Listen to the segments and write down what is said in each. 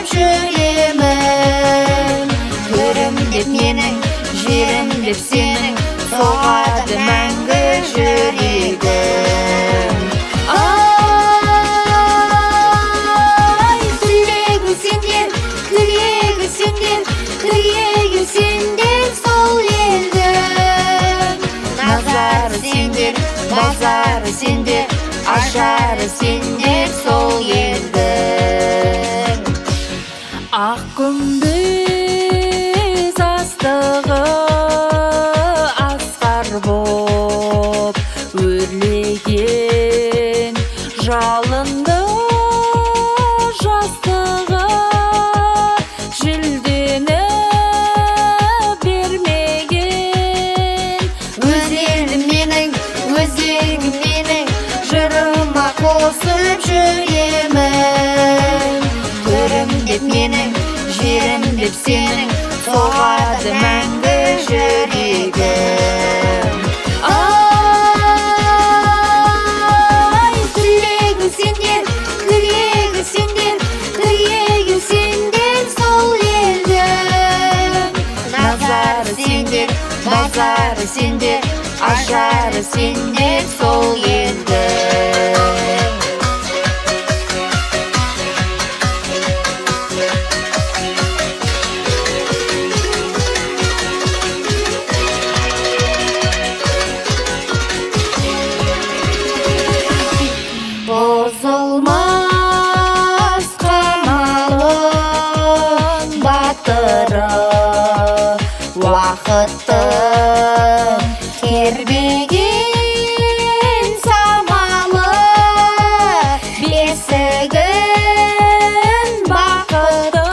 қосып жүремін. Төрім деп менің, жерім деп сенің, соғады мәңгі жүрегім. Ай, тілегі сендер, тілегі сендер, тілегі сендер сол елдің. Назары сендер, базары сендер, ажары сендер сол елдің. Ақ күмбез астығы асқар боп өрлеген, жалынды жастығы жүлдені бермеген. Өз елім менің, өзегім менің, жырыма қосып жүремін. Төрім деп менің, жерім деп сенің, соғады мәңгі жүрегім. Ай, тілегі сендер, тілегі сендер, тілегі сендер сол елдің. Назары сендер, базары сендер, ажары сендер сол елдің. Бозылмас қамалың батыры, уақыттың тербеген самалы, бесігін бақыттың.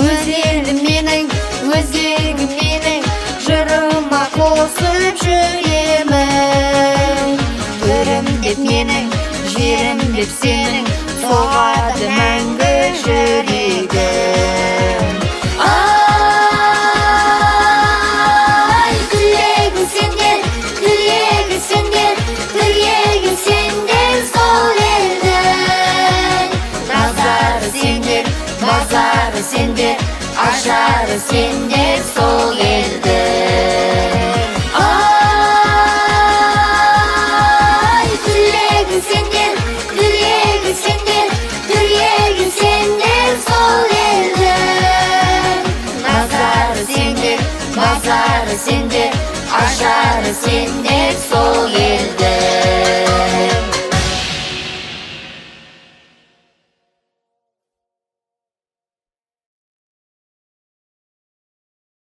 Өз елім менің, өзегім менің, жырыма қосып жүремін. Төрім деп менің, жерім деп сенің, соғады мәңгі жүрегім. Ай, тілегі сендер, тілегі сендер, тілегі сендер сол елдің. Назары сендер, базары сендер, ажары сендер сол елдің. Ай, тілегі сендер, тілегі сендер, тілегі сендер сол елдің. Назары сендер, базары сендер, ажары сендер сол елдің.